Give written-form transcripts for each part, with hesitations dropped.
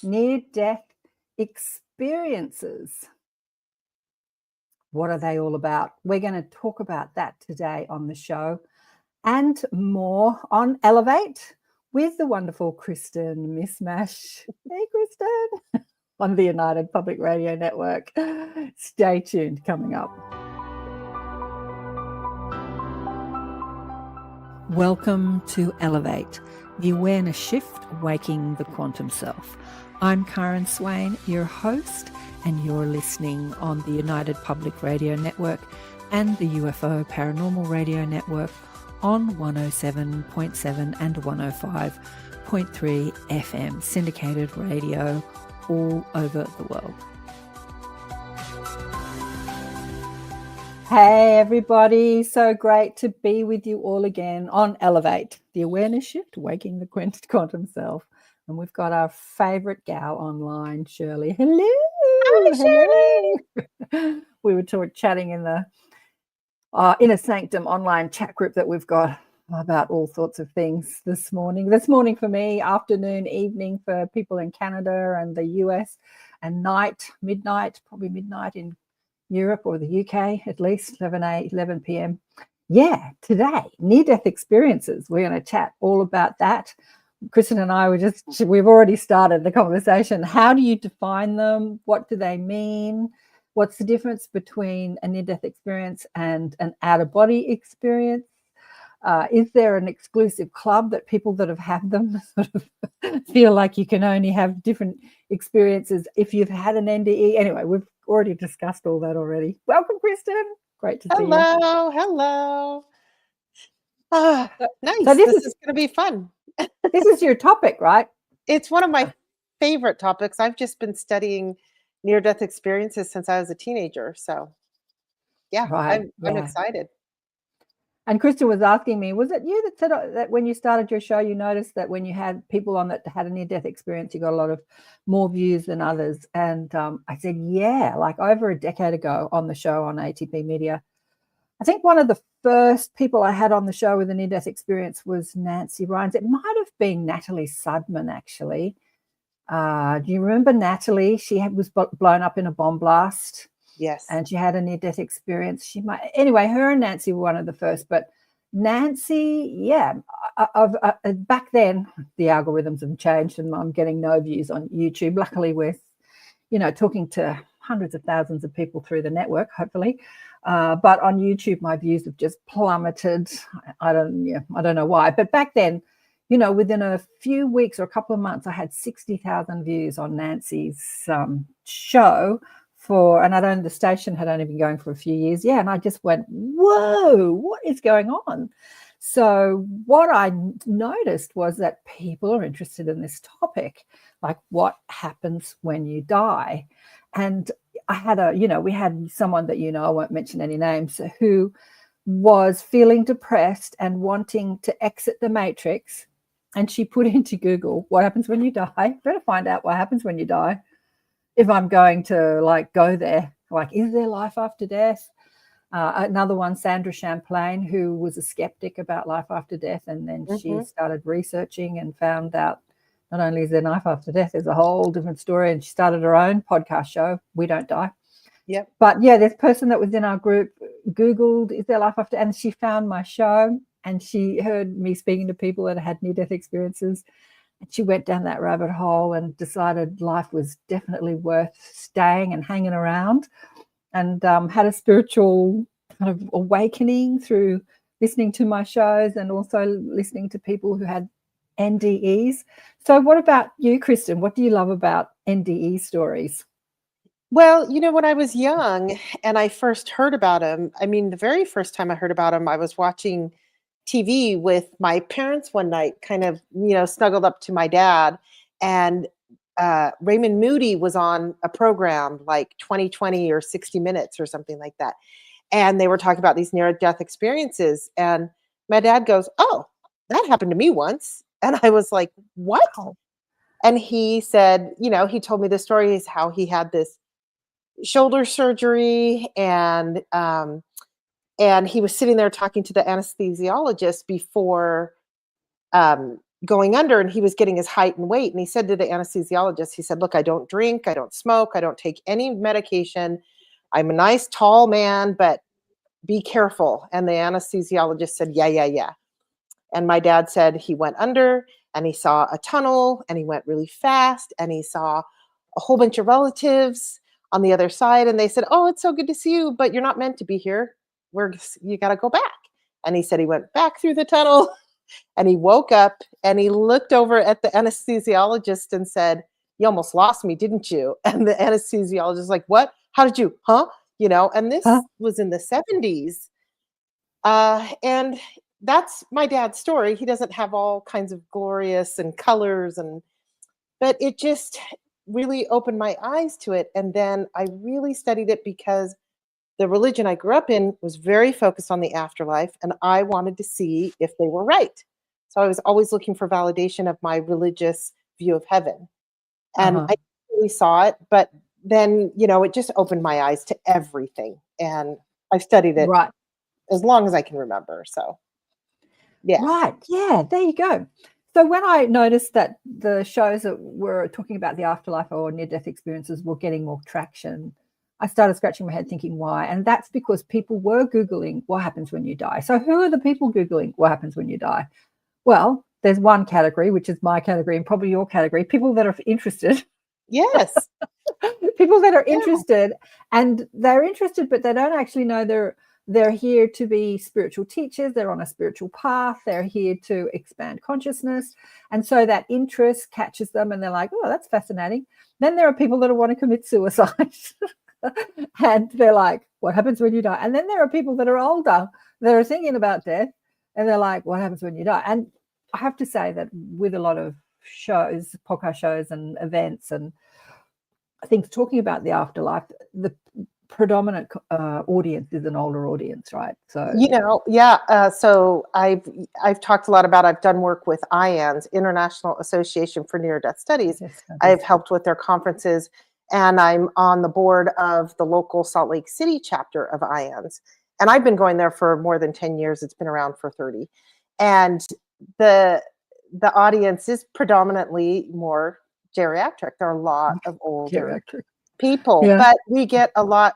near-death experiences. What are they all about? We're going to talk about that today on the show and more on Elevate with the wonderful Kristen Mismash. Hey, Kristen, on the United Public Radio Network. Stay tuned, coming up. Welcome to Elevate, the awareness shift, waking the quantum self. I'm KAren Swain, your host, and you're listening on the United Public Radio Network and the UFO Paranormal Radio Network on 107.7 and 105.3 FM, syndicated radio all over the world. Hey everybody, so great to be with you all again on Elevate, the awareness shift, waking the quantum self. And we've got our favorite gal online, Shirley. Hello. Hi, Shirley. We were chatting in the Inner Sanctum online chat group that we've got about all sorts of things this morning. This morning for me, afternoon, evening for people in Canada and the US, and midnight, probably midnight in Europe or the UK, at least 11 p.m. Yeah, today, near-death experiences. We're going to chat all about that. Kristen and I we've already started the conversation. How do you define them? What do they mean? What's the difference between a near-death experience and an out-of-body experience? Is there an exclusive club that people that have had them sort of feel like you can only have different experiences if you've had an NDE? Anyway, we've already discussed all that already. Welcome, Kristen. Great to see you. Hello. Nice. So this is going to be fun. This is your topic, right? It's one of my favorite topics. I've just been studying near-death experiences since I was a teenager. So, yeah, right. I'm excited. And Kristen was asking me, was it you that said that when you started your show, you noticed that when you had people on that had a near-death experience, you got a lot of more views than others? And I said, yeah, like over a decade ago on the show on ATP Media. I think one of the first people I had on the show with a near-death experience was Nancy Rhines. It might have been Natalie Sudman, actually. Do you remember Natalie? She was blown up in a bomb blast. Yes. And she had a near-death experience. Anyway, her and Nancy were one of the first. But Nancy, yeah, back then, the algorithms have changed and I'm getting no views on YouTube. Luckily, we're, talking to hundreds of thousands of people through the network, hopefully. But on YouTube, my views have just plummeted. I don't know why. But back then, within a few weeks or a couple of months, I had 60,000 views on Nancy's show. The station had only been going for a few years. Yeah. And I just went, whoa, what is going on? So what I noticed was that people are interested in this topic, like what happens when you die. And I had we had someone that, I won't mention any names, who was feeling depressed and wanting to exit the matrix. And she put into Google, what happens when you die? Better find out what happens when you die. If I'm going to go there, is there life after death? Another one, Sandra Champlain, who was a skeptic about life after death. And then she started researching and found out not only is there life after death, there's a whole different story. And she started her own podcast show, We Don't Die. Yep. But yeah, this person that was in our group Googled, is there life after? And she found my show and she heard me speaking to people that had near-death experiences. And she went down that rabbit hole and decided life was definitely worth staying and hanging around, and had a spiritual kind of awakening through listening to my shows and also listening to people who had NDEs. So what about you, Kristen? What do you love about NDE stories? Well, when I was young and I first heard about him, the very first time I heard about him, I was watching TV with my parents one night, kind of, snuggled up to my dad, and Raymond Moody was on a program like 2020 or 60 Minutes or something like that. And they were talking about these near-death experiences. And my dad goes, oh, that happened to me once. And I was like, what? Wow. And he said, he told me the story is how he had this shoulder surgery and he was sitting there talking to the anesthesiologist before going under, and he was getting his height and weight. And he said to the anesthesiologist, he said, look, I don't drink, I don't smoke, I don't take any medication. I'm a nice tall man, but be careful. And the anesthesiologist said, yeah, yeah, yeah. And my dad said he went under and he saw a tunnel and he went really fast and he saw a whole bunch of relatives on the other side. And they said, oh, it's so good to see you, but you're not meant to be here. You got to go back. And he said he went back through the tunnel and he woke up and he looked over at the anesthesiologist and said, you almost lost me, didn't you? And the anesthesiologist was like, what? How did you? Huh? And this was in the 70s. And that's my dad's story. He doesn't have all kinds of glorious and colors, but it just really opened my eyes to it. And then I really studied it because the religion I grew up in was very focused on the afterlife, and I wanted to see if they were right. So I was always looking for validation of my religious view of heaven. And I really saw it, but then, it just opened my eyes to everything. And I've studied it as long as I can remember. So, yeah. Right. Yeah, there you go. So when I noticed that the shows that were talking about the afterlife or near-death experiences were getting more traction, I started scratching my head thinking why. And that's because people were Googling what happens when you die. So who are the people Googling what happens when you die? Well, there's one category, which is my category and probably your category, people that are interested. Yes. People that are interested, and they're interested, but they don't actually know they're here to be spiritual teachers. They're on a spiritual path. They're here to expand consciousness. And so that interest catches them and they're like, oh, that's fascinating. Then there are people that want to commit suicide. And they're like, what happens when you die? And then there are people that are older that are thinking about death and they're like, what happens when you die? And I have to say that with a lot of shows, podcast shows and events and things talking about the afterlife, the predominant audience is an older audience, right? So so I've talked a lot about, I've done work with IANS, International Association for Near-Death Studies. I've helped with their conferences, and I'm on the board of the local Salt Lake City chapter of IANS, and I've been going there for more than 10 years. It's been around for 30, and the audience is predominantly more geriatric. There are a lot of older people, but we get a lot,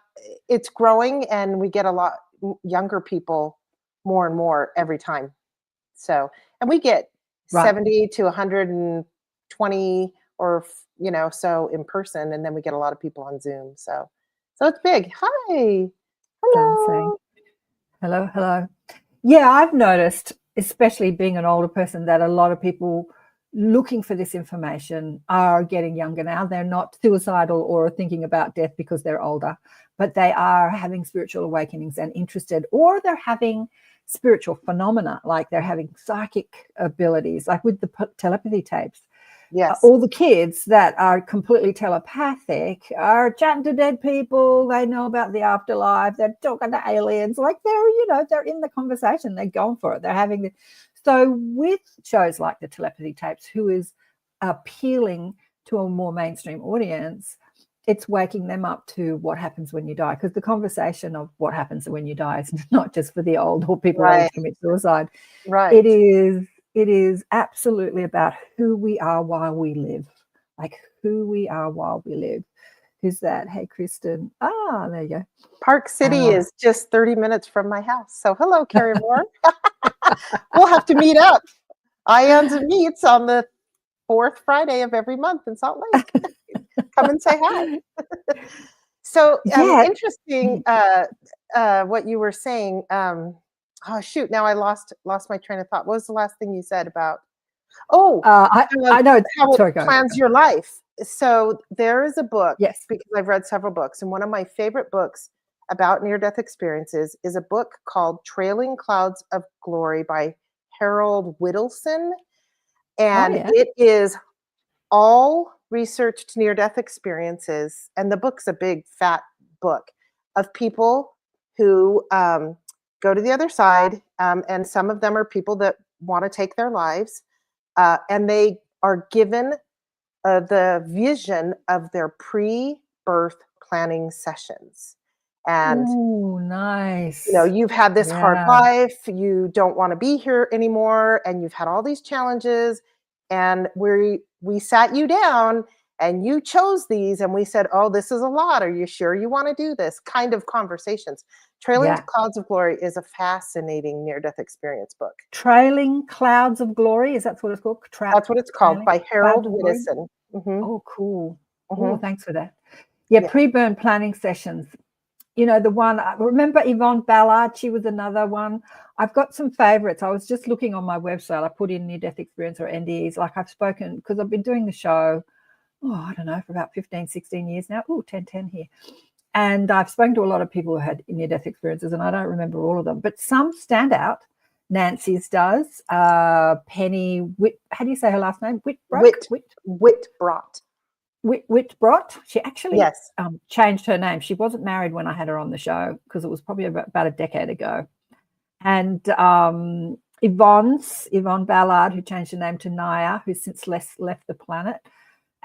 it's growing, and we get a lot younger people more and more every time. So, and we get 70 to 120 or, so in person, and then we get a lot of people on Zoom. So it's big. Hi. Hello. Hello. Yeah, I've noticed, especially being an older person, that a lot of people looking for this information are getting younger now. They're not suicidal or thinking about death because they're older, but they are having spiritual awakenings and interested, or they're having spiritual phenomena, like they're having psychic abilities, like with the telepathy tapes. Yes. All the kids that are completely telepathic are chatting to dead people. They know about the afterlife. They're talking to aliens. Like they're in the conversation. They're going for it. They're having the. So with shows like the telepathy tapes, who is appealing to a more mainstream audience, it's waking them up to what happens when you die. Because the conversation of what happens when you die is not just for the old or people ready to commit suicide. Right. It is absolutely about who we are while we live, like who we are while we live. Who's that? Hey, Kristen. There you go. Park City is just 30 minutes from my house. So hello, Carrie Moore. We'll have to meet up. IANS meets on the 4th Friday of every month in Salt Lake. Come and say hi. So interesting what you were saying. Oh shoot! Now I lost my train of thought. What was the last thing you said about? I know how it plans your life. So there is a book. Yes, because I've read several books, and one of my favorite books about near-death experiences is a book called "Trailing Clouds of Glory" by Harold Whittleson, and it is all researched near-death experiences. And the book's a big fat book of people who go to the other side, and some of them are people that want to take their lives, and they are given the vision of their pre-birth planning sessions. And nice. You've had this hard life, you don't want to be here anymore, and you've had all these challenges, and we sat you down and you chose these, and we said, oh, this is a lot. Are you sure you want to do this? Kind of conversations. Trailing Yeah. Clouds of Glory is a fascinating near-death experience book. Trailing Clouds of Glory, is that what it's called? That's what it's called, Trailing by Clouds Harold of Glory? Widdison. Hmm. Oh, cool. Oh, Hmm. thanks for that. Yeah, Yeah. pre-burn planning sessions. You know, the one, I remember Yvonne Ballard, she was another one. I've got some favorites. I was just looking on my website. I put in near-death experience or NDEs. Like I've spoken, because I've been doing the show, I don't know, for about 15, 16 years now. Oh, 10 here. And I've spoken to a lot of people who had near-death experiences, and I don't remember all of them, but some stand out. Nancy's does. Penny how do you say her last name? Whitbrot. Whitbrot. She actually Yes. changed her name. She wasn't married when I had her on the show because it was probably about a decade ago. And Yvonne Ballard, who changed her name to Naya, who's since left the planet,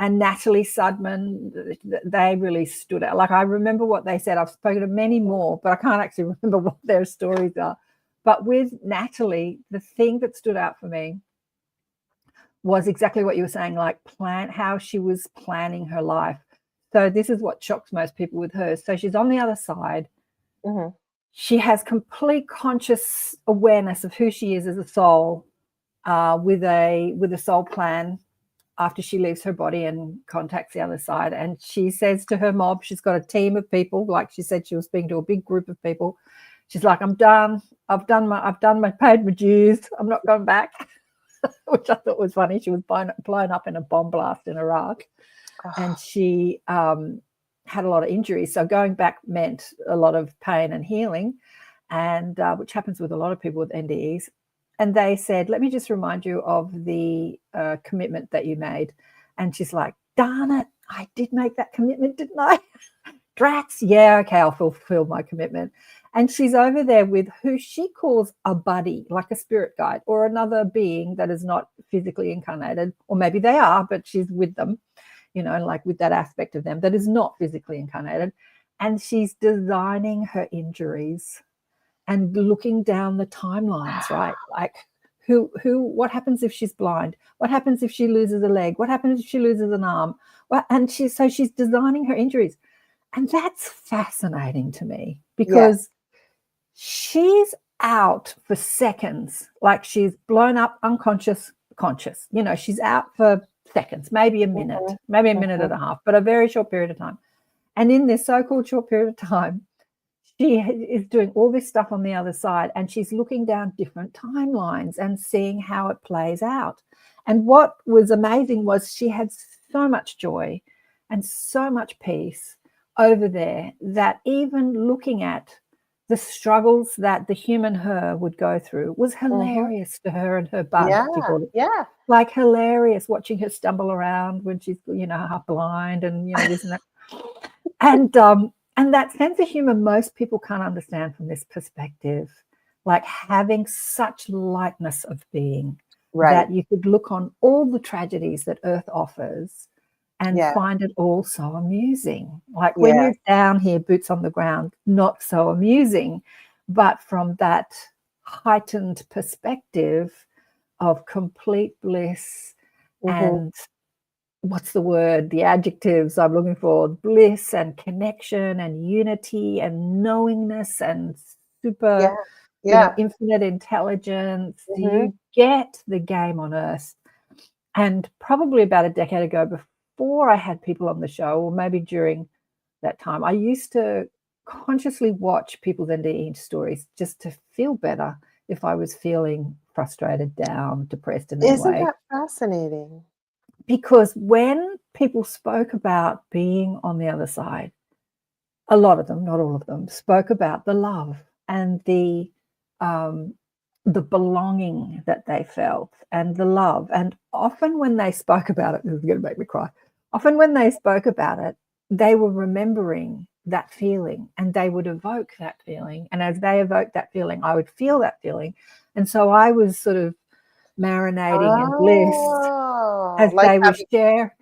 and Natalie Sudman, they really stood out. Like I remember what they said. I've spoken to many more, but I can't actually remember what their stories are. But with Natalie, the thing that stood out for me was exactly what you were saying, like how she was planning her life. So this is what shocks most people with her. So she's on the other side. Mm-hmm. She has complete conscious awareness of who she is as a soul, with a soul plan after she leaves her body and contacts the other side. And she says to her mob, she's got a team of people, like she said she was speaking to a big group of people. She's like, I'm done. I've paid my dues. I'm not going back. Which I thought was funny. She was blown up in a bomb blast in Iraq, and she had a lot of injuries. So going back meant a lot of pain and healing, and which happens with a lot of people with NDEs. And they said, let me just remind you of the commitment that you made. And she's like, darn it, I did make that commitment, didn't I? Drats, yeah, okay, I'll fulfill my commitment. And she's over there with who she calls a buddy, like a spirit guide or another being that is not physically incarnated, or maybe they are, but she's with them, like with that aspect of them that is not physically incarnated. And she's designing her injuries and looking down the timelines, right? Like what happens if she's blind? What happens if she loses a leg? What happens if she loses an arm? And she's designing her injuries. And that's fascinating to me because she's out for seconds, like she's blown up, unconscious, conscious. She's out for seconds, maybe a minute, maybe a minute and a half, but a very short period of time. And in this so-called short period of time, she is doing all this stuff on the other side, and she's looking down different timelines and seeing how it plays out. And what was amazing was she had so much joy and so much peace over there that even looking at the struggles that the human her would go through was hilarious to her and her bug. Yeah. Like hilarious watching her stumble around when she's, half blind and, this and that. And that sense of humor, most people can't understand from this perspective, like having such lightness of being that you could look on all the tragedies that Earth offers and find it all so amusing. Like when you're down here, boots on the ground, not so amusing, but from that heightened perspective of complete bliss and what's the word, the adjectives I'm looking for, bliss and connection and unity and knowingness and super, infinite intelligence. You get the game on Earth. And probably about a decade ago, before I had people on the show, or maybe during that time, I used to consciously watch people's NDE stories just to feel better if I was feeling frustrated, down, depressed in any way. Isn't that fascinating? Because when people spoke about being on the other side, a lot of them, not all of them, spoke about the love and the belonging that they felt and the love. And often when they spoke about it, this is going to make me cry. Often when they spoke about it, they were remembering that feeling and they would evoke that feeling. And as they evoked that feeling, I would feel that feeling. And so I was sort of marinating and blissed as like they would share.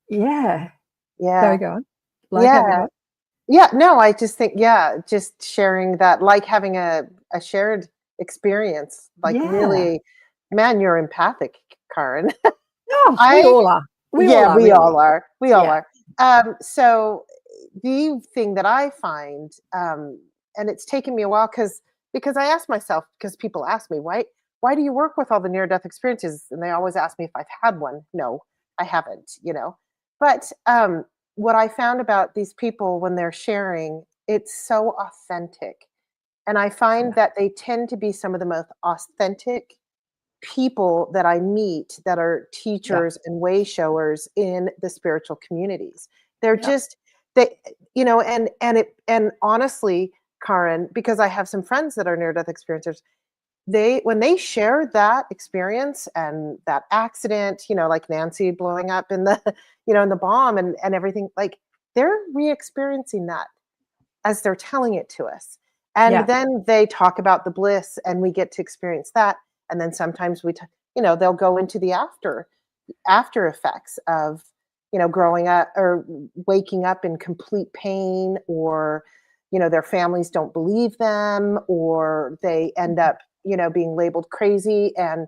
Yeah. Sorry, go on. Having what? Yeah, no, I just think, just sharing that, like having a shared experience, like really, man, you're empathic, Karen. Oh, we all are. We all are, we really. all are. We all Yeah. are. So the thing that I find, and it's taken me a while because I ask myself, because people ask me, why do you work with all the near death experiences? And they always ask me if I've had one. No, I haven't, But what I found about these people when they're sharing, it's so authentic. And I find Yeah. that they tend to be some of the most authentic people that I meet that are Yeah. teachers and way showers in the spiritual communities. They're Yeah. just they and honestly, Karen, because I have some friends that are near death experiencers, they when they share that experience and that accident, like Nancy blowing up in the in the bomb and everything, like they're re-experiencing that as they're telling it to us. And Yeah. then they talk about the bliss and we get to experience that. And then sometimes they'll go into the after effects of, growing up or waking up in complete pain, or, their families don't believe them, or they end Mhm. up, being labeled crazy and,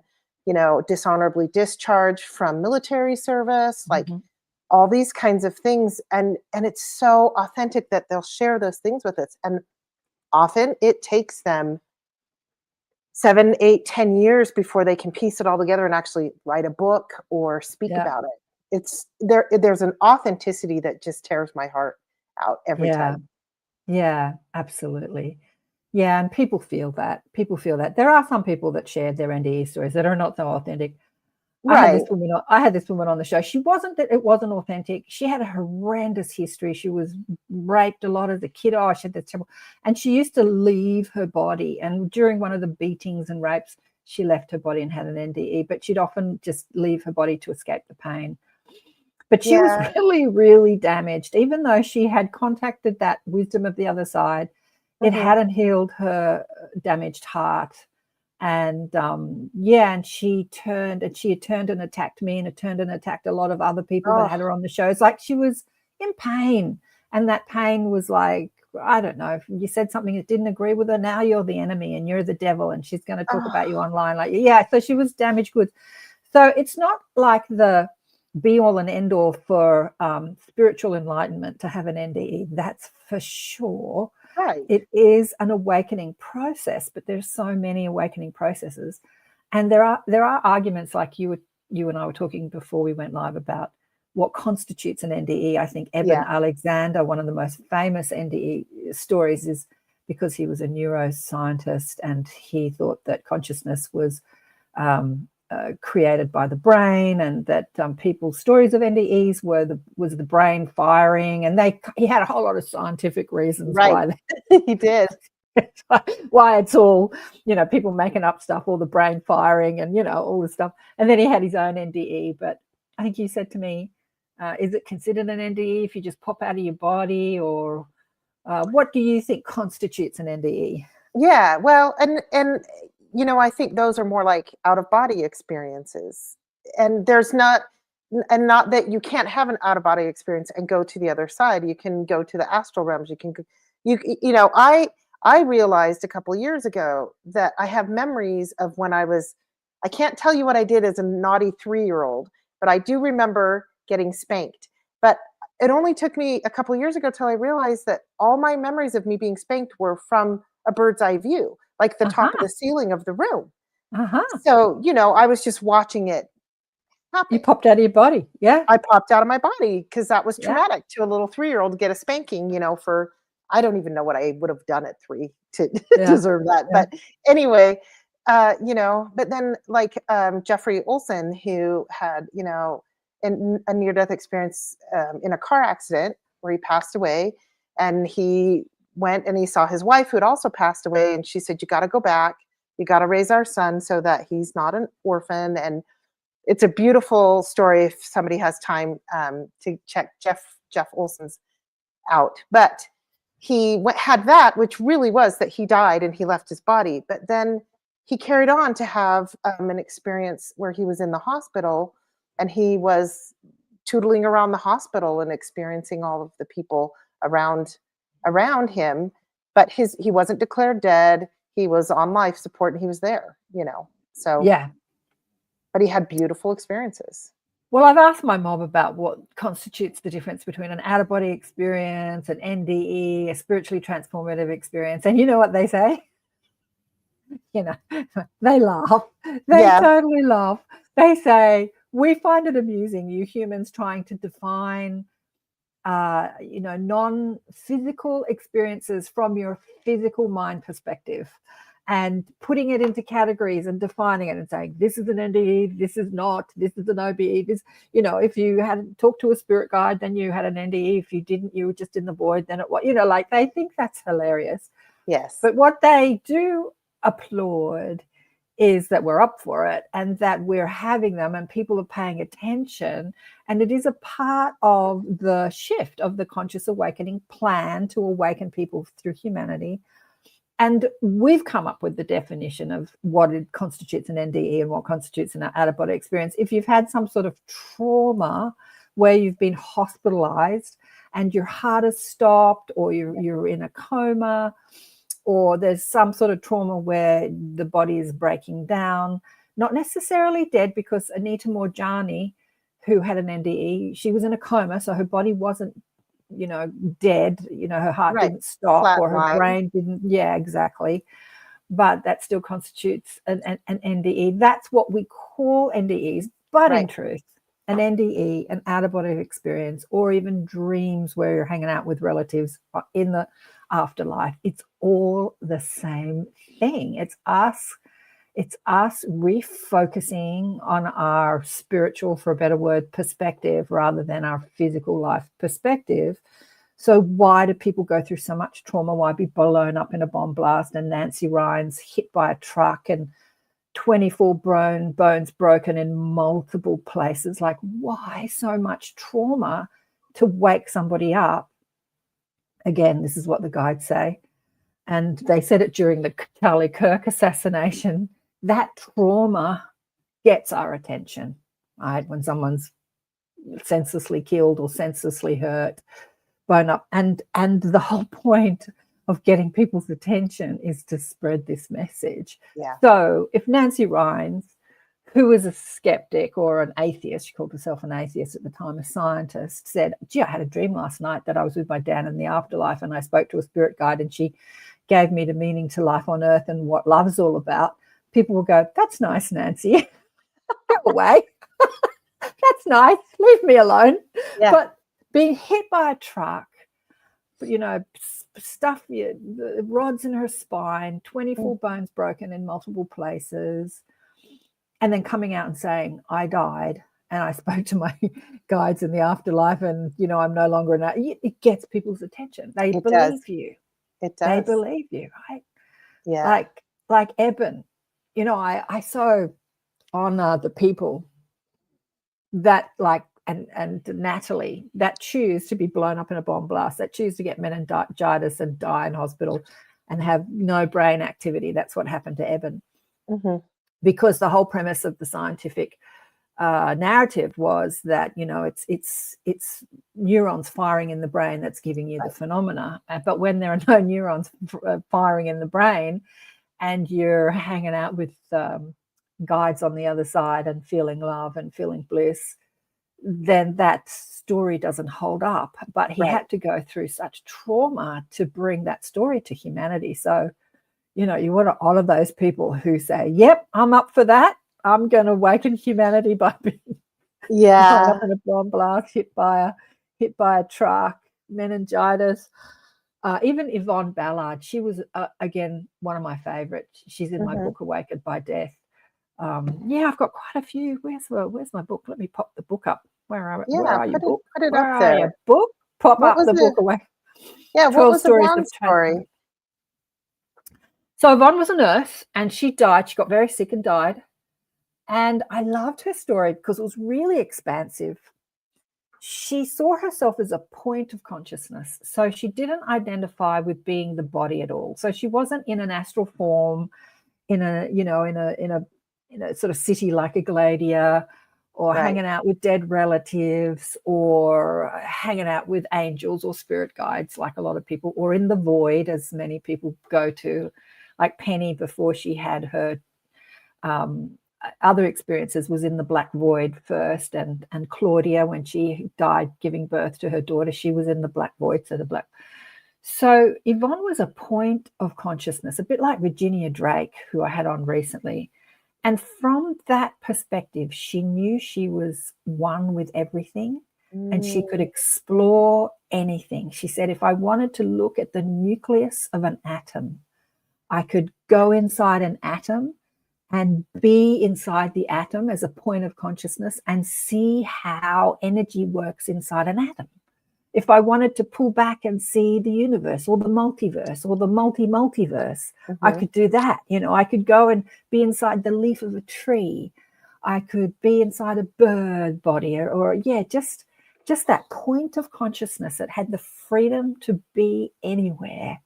dishonorably discharged from military service. Like, Mhm. all these kinds of things, and it's so authentic that they'll share those things with us, and often it takes them 7, 8, 10 years before they can piece it all together and actually write a book or speak Yeah. about it. There's an authenticity that just tears my heart out every Yeah. time. Yeah. Absolutely. Yeah, and people feel that. People feel that. There are some people that shared their NDE stories that are not so authentic. Right. I had this woman on the show. She wasn't that it wasn't authentic. She had a horrendous history. She was raped a lot as a kid. Oh, she had this terrible, and she used to leave her body. And during one of the beatings and rapes, she left her body and had an NDE. But she'd often just leave her body to escape the pain. But she was Yeah. really, really damaged, even though she had contacted that wisdom of the other side. It Mhm. hadn't healed her damaged heart. And yeah, and she had turned and attacked me, and had turned and attacked a lot of other people that Oh, had her on the show. It's like she was in pain. And that pain was like, I don't know, if you said something that didn't agree with her, now you're the enemy and you're the devil, and she's going to talk oh, about you online. Like, yeah, so she was damaged goods. So it's not like the be all and end all for spiritual enlightenment to have an NDE. That's for sure. right. It is an awakening process, but there's so many awakening processes, and there are arguments like you and I were talking before we went live about what constitutes an NDE. I think Eben Yeah. Alexander, one of the most famous NDE stories, is because he was a neuroscientist and he thought that consciousness was created by the brain, and that people's stories of NDEs was the brain firing, and he had a whole lot of scientific reasons Right. why He did. why it's all people making up stuff, all the brain firing, and all this stuff. And then he had his own NDE. But I think you said to me, is it considered an NDE if you just pop out of your body, or what do you think constitutes an NDE? Yeah, well, and I think those are more like out of body experiences. And not that you can't have an out of body experience and go to the other side. You can go to the astral realms. I realized a couple years ago that I have memories of when I can't tell you what I did as a naughty 3-year-old, but I do remember getting spanked. But it only took me a couple years ago till I realized that all my memories of me being spanked were from a bird's eye view, like the top of Uh-huh. the ceiling of the room. Uh-huh. So, I was just watching it You happen. popped out of your body. Yeah. I popped out of my body because that was Yeah. traumatic to a little 3-year-old to get a spanking, for I don't even know what I would have done at 3 to Yeah. deserve that. Yeah. But anyway, but then like Jeffrey Olson, who had, a near death experience in a car accident where he passed away, and he went and he saw his wife who had also passed away, and she said, "You got to go back. You got to raise our son so that he's not an orphan." And it's a beautiful story if somebody has time to check Jeff Olson's out. But had that, which really was that he died and he left his body. But then he carried on to have an experience where he was in the hospital, and he was tootling around the hospital and experiencing all of the people around him. But he wasn't declared dead. He was on life support and he was there. So Yeah. but he had beautiful experiences. Well, I've asked my mom about what constitutes the difference between an out-of-body experience, an NDE, a spiritually transformative experience. And you know what they say? You know, they laugh. They Yeah. totally laugh. They say, we find it amusing, you humans trying to define, non-physical experiences from your physical mind perspective and putting it into categories and defining it and saying, this is an NDE, this is not, this is an OBE. This, if you had talked to a spirit guide, then you had an NDE. If you didn't, you were just in the void, then it was, like they think that's hilarious. Yes. But what they do applaud is that we're up for it and that we're having them and people are paying attention. And it is a part of the shift of the conscious awakening plan to awaken people through humanity. And we've come up with the definition of what it constitutes an NDE and what constitutes an out-of-body experience. If you've had some sort of trauma where you've been hospitalized and your heart has stopped, or you're in a coma, or there's some sort of trauma where the body is breaking down, not necessarily dead, because Anita Morjani, who had an NDE, she was in a coma, so her body wasn't, dead, her heart Right. didn't stop Flat or her line. brain didn't. Yeah, exactly. But that still constitutes an NDE. That's what we call NDEs. But Right. in truth, an NDE, an out-of-body experience, or even dreams where you're hanging out with relatives in the afterlife, it's all the same thing. It's us refocusing on our spiritual, for a better word, perspective rather than our physical life perspective. So why do people go through so much trauma? Why be blown up in a bomb blast and Nancy Ryan's hit by a truck and 24 bones broken in multiple places? Like, why so much trauma to wake somebody up? Again, this is what the guides say. And they said it during the Charlie Kirk assassination. That trauma gets our attention, right? When someone's senselessly killed or senselessly hurt, bone up. And the whole point of getting people's attention is to spread this message. Yeah. So if Nancy Rhines, who was a skeptic or an atheist, she called herself an atheist at the time, a scientist, said, gee, I had a dream last night that I was with my dad in the afterlife and I spoke to a spirit guide and she gave me the meaning to life on earth and what love's all about. People will go, that's nice, Nancy. Go away. That's nice. Leave me alone. Yeah. But being hit by a truck, stuff, the rods in her spine, 24 bones broken in multiple places, and then coming out and saying, I died and I spoke to my guides in the afterlife and, I'm no longer it gets people's attention. They believe you. It does. They believe you, right? Yeah. Like Eben, I so honor the people that and Natalie that choose to be blown up in a bomb blast, that choose to get meningitis and die in hospital and have no brain activity. That's what happened to Eben. Mm-hmm. Because the whole premise of the scientific narrative was that, it's neurons firing in the brain that's giving you the phenomena. But when there are no neurons firing in the brain and you're hanging out with guides on the other side and feeling love and feeling bliss, then that story doesn't hold up. But he had to go through such trauma to bring that story to humanity. So, you want to honor those people who say, yep, I'm up for that. I'm going to awaken humanity by being blown up in a bomb blast, hit by a truck, meningitis. Even Yvonne Ballard, she was, again, one of my favorites. She's in my book, Awakened by Death. I've got quite a few. Where's my book? Let me pop the book up. Where are you, book? Put it Where up there. Are you, book? Pop up the book away. Yeah, what was Yvonne's story? So Yvonne was a nurse and she died. She got very sick and died. And I loved her story because it was really expansive. She saw herself as a point of consciousness. So she didn't identify with being the body at all. So she wasn't in an astral form, in a sort of city like a Gladia, or hanging out with dead relatives, or hanging out with angels or spirit guides like a lot of people, or in the void, as many people go to, like Penny before she had her other experiences was in the black void first, and Claudia, when she died giving birth to her daughter, she was in the black void. So Yvonne was a point of consciousness, a bit like Virginia Drake, who I had on recently. And from that perspective, she knew she was one with everything, and she could explore anything. She said, if I wanted to look at the nucleus of an atom, I could go inside an atom and be inside the atom as a point of consciousness and see how energy works inside an atom. If I wanted to pull back and see the universe or the multiverse or the multiverse, I could do that. I could go and be inside the leaf of a tree. I could be inside a bird body or just that point of consciousness that had the freedom to be anywhere.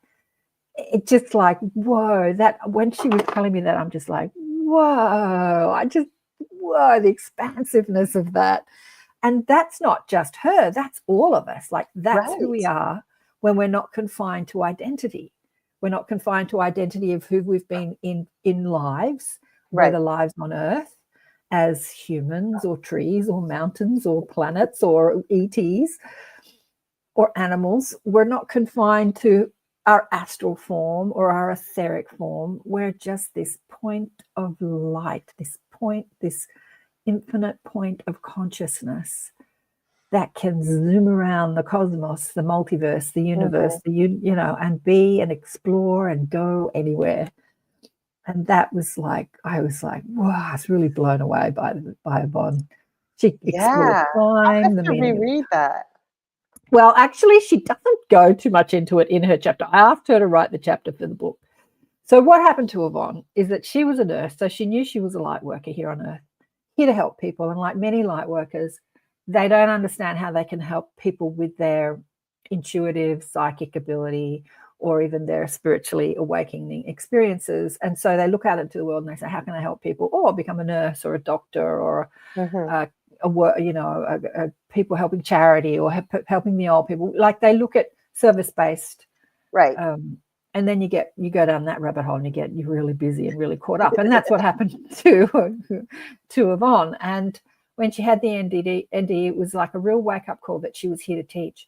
It just like, whoa, that when she was telling me that, I'm just like, whoa, the expansiveness of that. And that's not just her, that's all of us. Like, that's who we are when we're not confined to identity. We're not confined to identity of who we've been in lives, whether lives on Earth as humans or trees or mountains or planets or ETs or animals. We're not confined to our astral form or our etheric form. We're just this point of light, this infinite point of consciousness that can zoom around the cosmos, the multiverse, the universe, and be and explore and go anywhere. And that was like, I was like, wow, I was really blown away by Yvonne. She explored time, the meaning. Reread that. Well, actually, she doesn't go too much into it in her chapter. I asked her to write the chapter for the book. So what happened to Yvonne is that she was a nurse, so she knew she was a light worker here on Earth, here to help people. And like many light workers, they don't understand how they can help people with their intuitive psychic ability or even their spiritually awakening experiences. And so they look out into the world and they say, how can I help people? Or become a nurse or a doctor or people helping charity or helping the old people. Like, they look at service-based. Right. And then you go down that rabbit hole and you're really busy and really caught up. And that's what happened to Yvonne. And when she had the ND, it was like a real wake-up call that she was here to teach.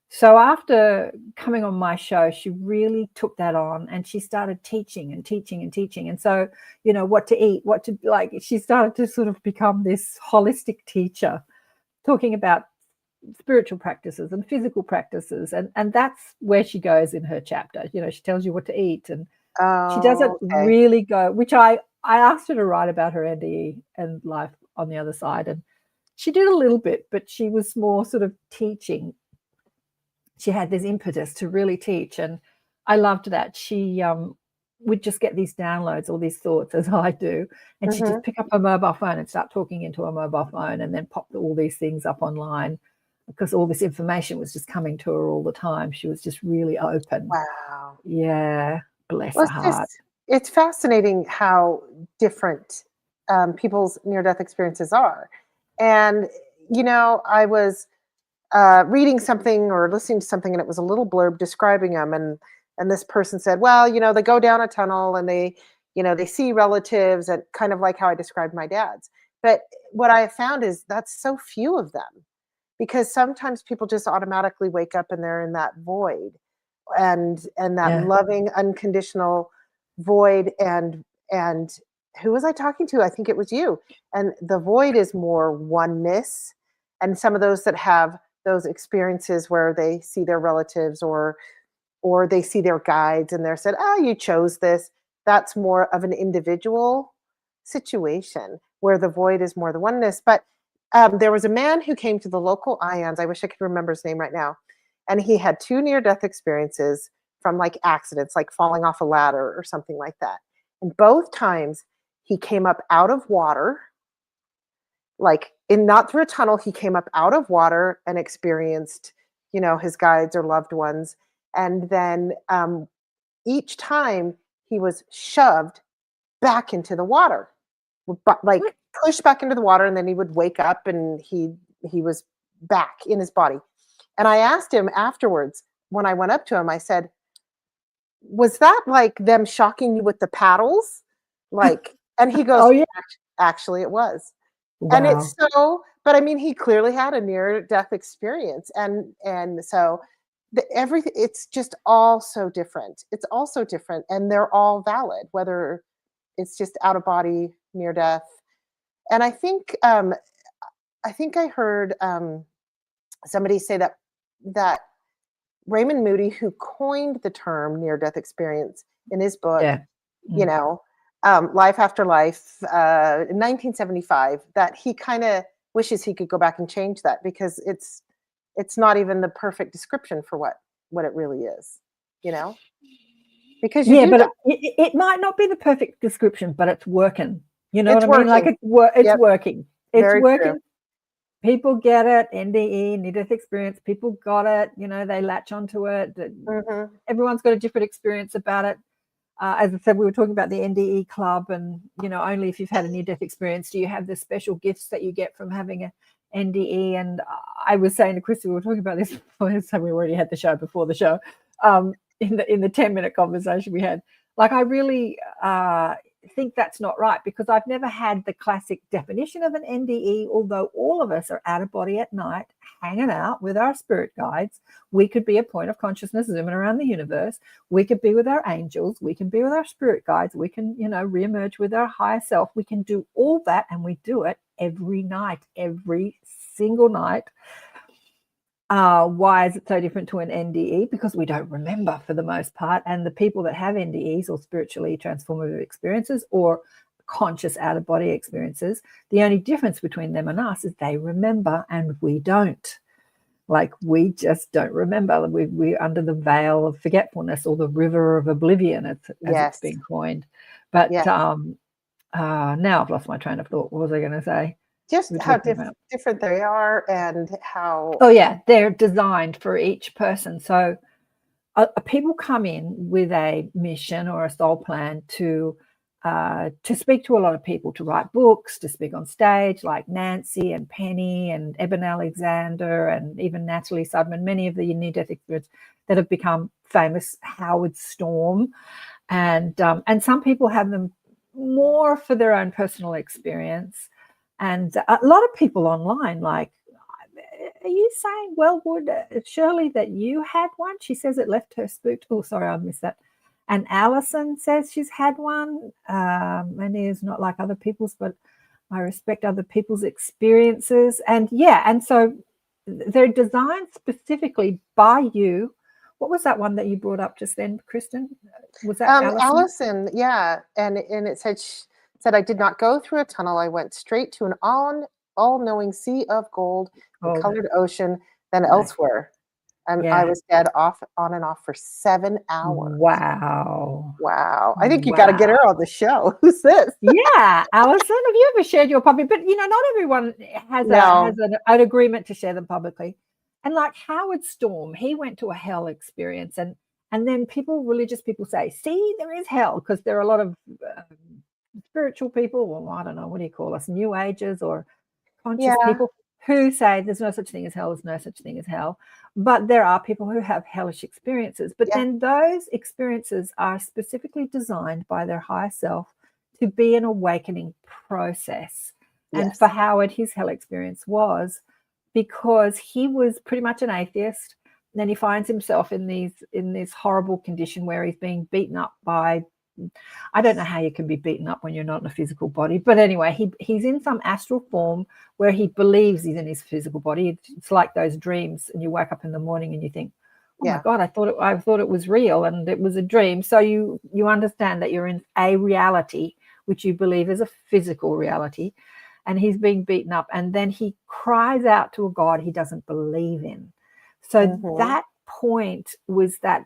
So after coming on my show, she really took that on and she started teaching and teaching and teaching. And so, what to eat, she started to sort of become this holistic teacher, talking about spiritual practices and physical practices. And that's where she goes in her chapter. She tells you what to eat, and she doesn't really go, which I asked her to write about her NDE and life on the other side. And she did a little bit, but she was more sort of teaching. She had this impetus to really teach. And I loved that. She would just get these downloads, all these thoughts, as I do. And she'd just pick up her mobile phone and start talking into a mobile phone and then pop all these things up online, because all this information was just coming to her all the time. She was just really open. Wow. Yeah. Bless her heart. It's fascinating how different people's near-death experiences are. And, I was reading something or listening to something, and it was a little blurb describing them. And this person said, well, they go down a tunnel and they see relatives, and kind of like how I described my dad's. But what I have found is that's so few of them, because sometimes people just automatically wake up and they're in that void and that loving, unconditional void. And who was I talking to? I think it was you. And the void is more oneness. And some of those that have those experiences where they see their relatives or they see their guides and they're said, you chose this. That's more of an individual situation, where the void is more the oneness. But there was a man who came to the local IONS. I wish I could remember his name right now. And he had 2 near-death experiences from like accidents, like falling off a ladder or something like that. And both times he came up out of water, not through a tunnel. He came up out of water and experienced, his guides or loved ones. And then each time he was shoved back into the water, but pushed back into the water, and then he would wake up and he was back in his body. And I asked him afterwards, when I went up to him, I said, was that like them shocking you with the paddles? And he goes, Oh, yeah. Actually, it was. And Wow. it's so, but I mean, he clearly had a near death experience. And so everything, it's just all so different. It's all so different. And they're all valid, whether it's just out of body, near death. And I think I heard somebody say that Raymond Moody, who coined the term near death experience in his book, Yeah. you Mm. know, Life After Life, in 1975, that he kind of wishes he could go back and change that, because it's not even the perfect description for what it really is, you know, because you Yeah, do but die. it might not be the perfect description, but it's working. You know what It's I mean? Like working. it's Yep, working. It's very true. working. People get it. NDE, near death experience. People got it. You know, they latch onto it. Hmm. Everyone's got a different experience about it. As I said, we were talking about the NDE club, and you know, only if you've had a near-death experience do you have the special gifts that you get from having a NDE. And I was saying to Christy, we were talking about this before, so we already had the show before the show. In the 10-minute conversation we had, like, I really think that's not right, because I've never had the classic definition of an NDE. Although all of us are out of body at night, hanging out with our spirit guides, we could be a point of consciousness zooming around the universe. We could be with our angels. We can be with our spirit guides. We can, you know, reemerge with our higher self. We can do all that, and we do it every night, every single night. Why is it so different to an NDE? Because we don't remember for the most part. And the people that have NDEs, or spiritually transformative experiences, or conscious out of body experiences, the only difference between them and us is they remember and we don't. Like, we just don't remember. We're under the veil of forgetfulness, or the river of oblivion, as it's Yes. been coined. But Yeah. now I've lost my train of thought. What was I going to say? Just We're how talking about. different they are, and how. Oh yeah, they're designed for each person. So people come in with a mission or a soul plan to speak to a lot of people, to write books, to speak on stage, like Nancy and Penny and Eben Alexander and even Natalie Sudman, many of the near-death experts that have become famous, Howard Storm, and some people have them more for their own personal experience, and a lot of people online, like, are you saying, Wellwood, Shirley, that you had one? She says it left her spooked. Oh, sorry, I missed that. And Alison says she's had one. And is not like other people's, but I respect other people's experiences. And yeah, and so they're designed specifically by you. What was that one that you brought up just then, Kristen? Was that Alison? Allison, yeah, and it said, I did not go through a tunnel. I went straight to an all-knowing sea of gold and Oh, colored ocean, then nice. elsewhere. And I Yeah. was dead off on and off for 7 hours. Wow. Wow. I think you got to get Wow. her on the show. Who's this? Yeah, Alison, have you ever shared your puppy? But you know, not everyone has No. an agreement to share them publicly. And like Howard Storm, he went to a hell experience, and then religious people say, "See, there is hell," because there are a lot of spiritual people. Well, I don't know, what do you call us, New Agers or conscious Yeah. people, who say there's no such thing as hell, there's no such thing as hell. But there are people who have hellish experiences. But Yeah. then those experiences are specifically designed by their higher self to be an awakening process. And for Yes. Howard, his hell experience was because he was pretty much an atheist. And then he finds himself in this horrible condition where he's being beaten up by, I don't know how you can be beaten up when you're not in a physical body. But anyway, he's in some astral form where he believes he's in his physical body. It's like those dreams, and you wake up in the morning and you think, oh my Yeah. God, I thought it was real and it was a dream. So you understand that you're in a reality which you believe is a physical reality, and he's being beaten up, and then he cries out to a God he doesn't believe in. So Hmm. that point was that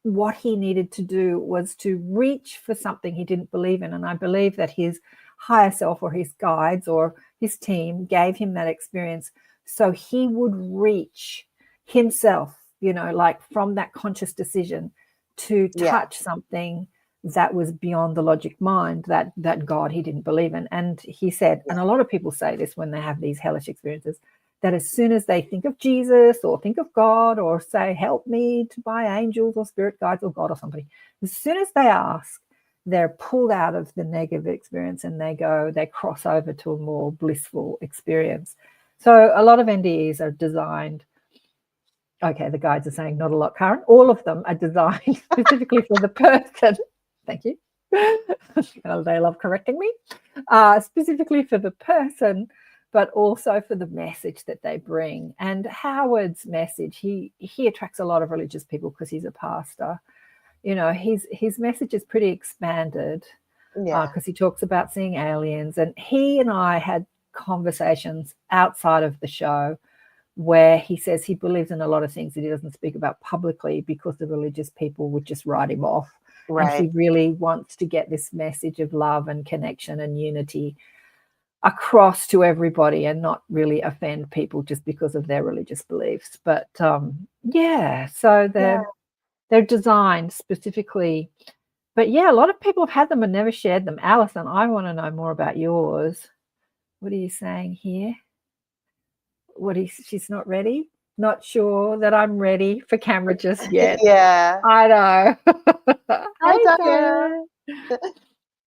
what he needed to do was to reach for something he didn't believe in. And I believe that his higher self, or his guides, or his team gave him that experience so he would reach himself, you know, like from that conscious decision to Yeah. touch something that was beyond the logic mind, that God he didn't believe in. And he said, Yeah. and a lot of people say this when they have these hellish experiences, that as soon as they think of Jesus or think of God or say, help me to my angels or spirit guides or God or somebody, as soon as they ask, they're pulled out of the negative experience and they cross over to a more blissful experience. So a lot of NDEs are designed, okay, the guides are saying not a lot, Karen, all of them are designed specifically for the person. Thank you. They love correcting me. Specifically for the person, but also for the message that they bring. And Howard's message, he attracts a lot of religious people because he's a pastor. His message is pretty expanded because he talks about seeing aliens. And he and I had conversations outside of the show where he says he believes in a lot of things that he doesn't speak about publicly because the religious people would just write him off. Right. And he really wants to get this message of love and connection and unity across to everybody and not really offend people just because of their religious beliefs. But so they're designed specifically. But yeah, a lot of people have had them and never shared them. Alison, I want to know more about yours. What are you saying here? She's not ready? Not sure that I'm ready for camera just yet. Yeah. I know. Hi, Diane.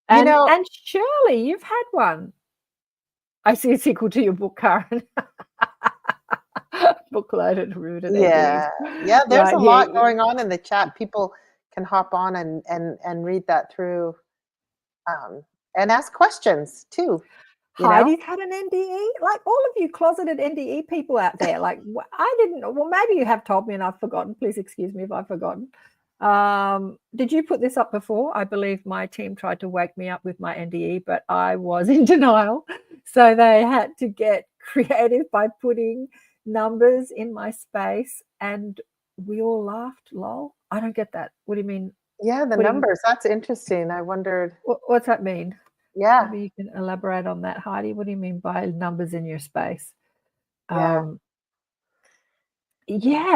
And Shirley, you've had one. I see a sequel to your book, Karen. Book loaded, rooted. Yeah. Yeah, there's a lot going on in the chat. People can hop on and read that through and ask questions too. Heidi's had an NDE, like all of you closeted NDE people out there. Like I didn't. Well, maybe you have told me and I've forgotten. Please excuse me if I've forgotten. Did you put this up before? I believe my team tried to wake me up with my NDE, but I was in denial. So they had to get creative by putting numbers in my space, and we all laughed. Lol. I don't get that. What do you mean? Yeah, the numbers. That's interesting. I wondered. What's that mean? Yeah. Maybe you can elaborate on that, Heidi. What do you mean by numbers in your space? Yeah.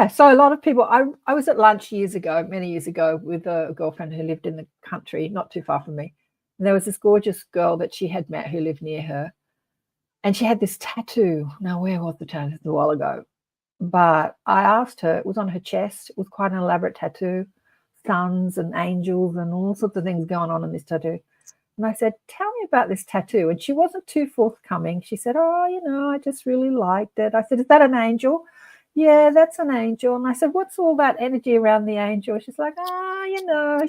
So a lot of people, I was at lunch many years ago, with a girlfriend who lived in the country, not too far from me. And there was this gorgeous girl that she had met who lived near her. And she had this tattoo. Now, where was the tattoo? A while ago. But I asked her, it was on her chest. It was quite an elaborate tattoo. Suns and angels and all sorts of things going on in this tattoo. And I said, tell me about this tattoo. And she wasn't too forthcoming. She said, I just really liked it. I said, is that an angel? Yeah, that's an angel. And I said, what's all that energy around the angel? She's like,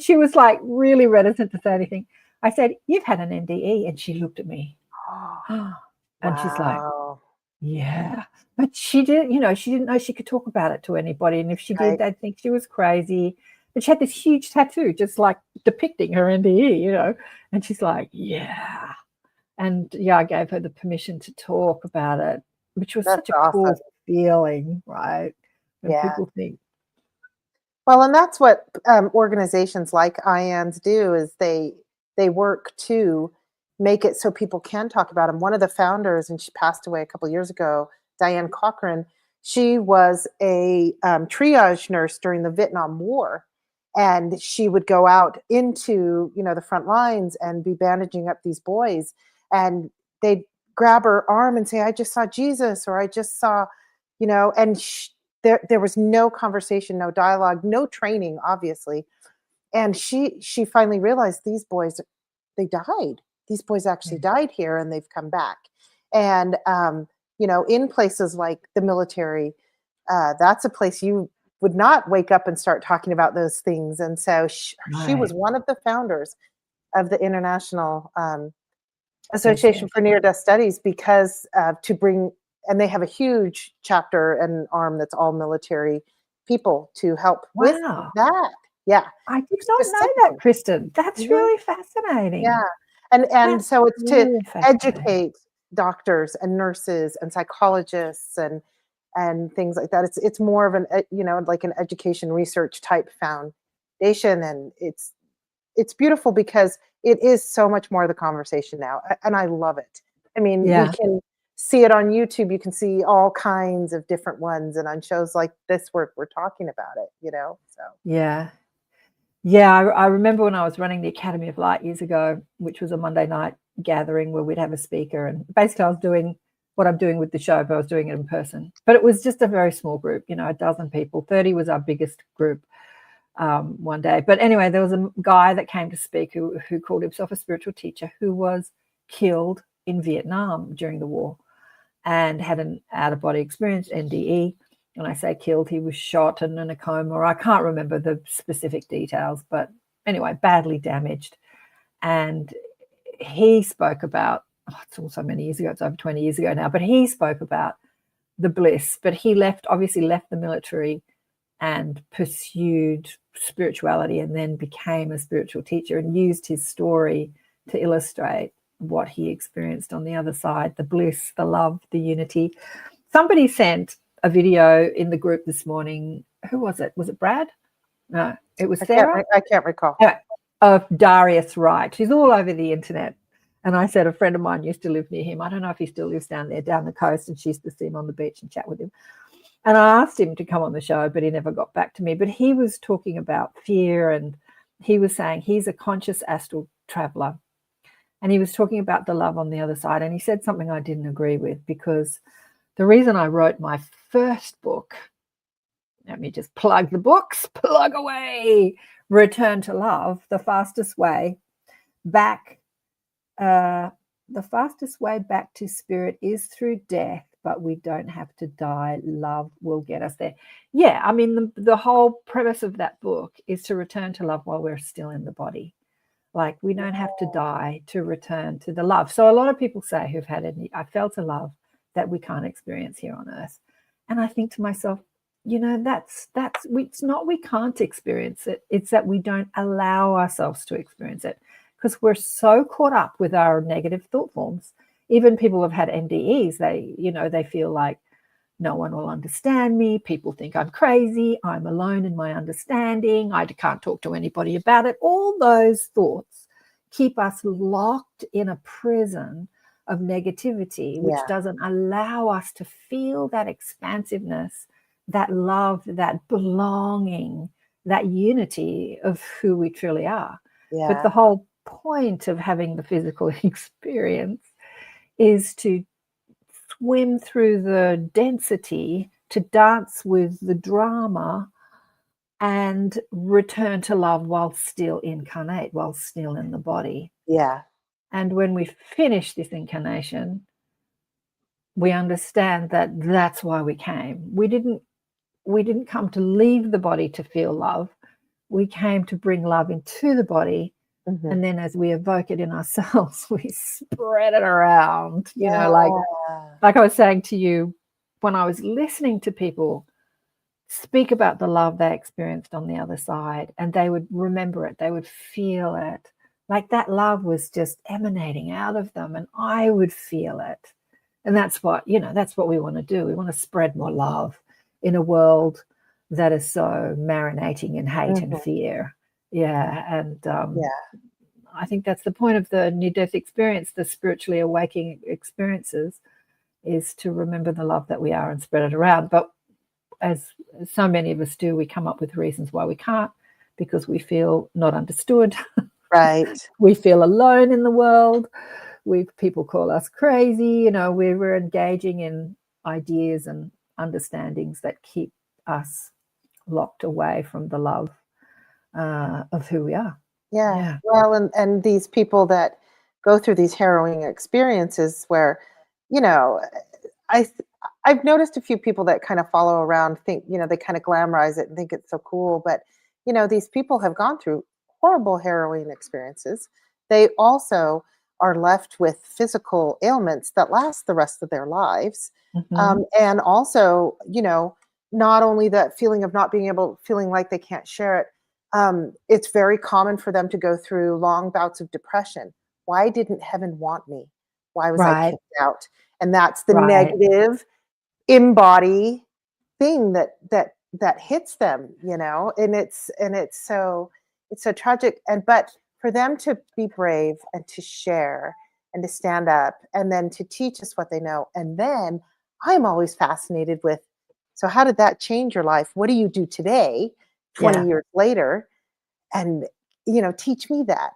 she was like really reticent to say anything. I said, you've had an NDE. And she looked at me. And she's like, yeah. But she didn't know she could talk about it to anybody. And if she did, they'd think she was crazy. But she had this huge tattoo, just like depicting her NDE, and she's like, yeah. And I gave her the permission to talk about it, which was such a cool feeling, right? When people think. Well, and that's what organizations like IANS do, is they work to make it so people can talk about them. One of the founders, and she passed away a couple of years ago, Diane Cochran, she was a triage nurse during the Vietnam War. And she would go out into, the front lines and be bandaging up these boys. And they'd grab her arm and say, I just saw Jesus, or I just saw, and there was no conversation, no dialogue, no training, obviously. And she finally realized these boys, they died. These boys actually died here, and they've come back. And, in places like the military, that's a place you would not wake up and start talking about those things. And so she was one of the founders of the International Association for Near-Death Studies, because and they have a huge chapter and arm that's all military people to help with that. Yeah. I did not know that, Kristen. That's really fascinating. Yeah. And so it's really to educate doctors and nurses and psychologists and things like that. It's more of an, like an education research type foundation. And it's beautiful because it is so much more of the conversation now. And I love it. I mean, we can see it on YouTube. You can see all kinds of different ones. And on shows like this, we're talking about it, so. Yeah. Yeah. I remember when I was running the Academy of Light years ago, which was a Monday night gathering where we'd have a speaker. And basically I was doing what I'm doing with the show, but I was doing it in person. But it was just a very small group, a dozen people. 30 was our biggest group. one day. But anyway, there was a guy that came to speak who called himself a spiritual teacher, who was killed in Vietnam during the war and had an out-of-body experience, NDE. And I say killed, he was shot and in a coma, or I can't remember the specific details, but anyway, badly damaged. And he spoke about, it's also many years ago, it's over 20 years ago now, but he spoke about the bliss. But he obviously left the military and pursued spirituality, and then became a spiritual teacher and used his story to illustrate what he experienced on the other side, the bliss, the love, the unity. Somebody sent a video in the group this morning. Who was it? Was it Brad? No, it was Sarah. I can't recall. Anyway, of Darius Wright. She's all over the internet. And I said a friend of mine used to live near him. I don't know if he still lives down there, down the coast, and she used to see him on the beach and chat with him. And I asked him to come on the show, but he never got back to me. But he was talking about fear, and he was saying he's a conscious astral traveler. And he was talking about the love on the other side. And he said something I didn't agree with, because the reason I wrote my first book, let me just plug the books, plug away, Return to Love, the fastest way back to spirit is through death, but we don't have to die. Love will get us there. Yeah, I mean, the whole premise of that book is to return to love while we're still in the body. Like, we don't have to die to return to the love. So a lot of people say who've had I felt a love that we can't experience here on earth. And I think to myself, it's not we can't experience it. It's that we don't allow ourselves to experience it, because we're so caught up with our negative thought forms. Even people who've had NDEs, they feel like no one will understand me. People think I'm crazy. I'm alone in my understanding. I can't talk to anybody about it. All those thoughts keep us locked in a prison of negativity, which doesn't allow us to feel that expansiveness, that love, that belonging, that unity of who we truly are. Yeah. But the whole point of having the physical experience is to swim through the density, to dance with the drama, and return to love while still incarnate, while still in the body. Yeah. And when we finish this incarnation, we understand that that's why we came. We didn't come to leave the body to feel love. We came to bring love into the body. Mm-hmm. And then as we evoke it in ourselves, we spread it around, like I was saying to you, when I was listening to people speak about the love they experienced on the other side, and they would remember it, they would feel it, like that love was just emanating out of them, and I would feel it. And that's what we want to do. We want to spread more love in a world that is so marinating in hate and fear. Yeah. And I think that's the point of the near-death experience, the spiritually awakening experiences, is to remember the love that we are and spread it around. But as so many of us do, we come up with reasons why we can't, because we feel not understood. Right. We feel alone in the world. People call us crazy. We're engaging in ideas and understandings that keep us locked away from the love of who we are. Yeah. Well, and these people that go through these harrowing experiences where, I've noticed a few people that kind of follow around, think, they kind of glamorize it and think it's so cool. But, these people have gone through horrible harrowing experiences. They also are left with physical ailments that last the rest of their lives. Mm-hmm. And also, not only that feeling of not feeling like they can't share it, it's very common for them to go through long bouts of depression. Why didn't heaven want me? Why was I kicked out? And that's the negative embody thing that hits them, and it's so tragic. But for them to be brave and to share and to stand up and then to teach us what they know. And then I'm always fascinated with, so how did that change your life? What do you do today, 20 years later? And, teach me that.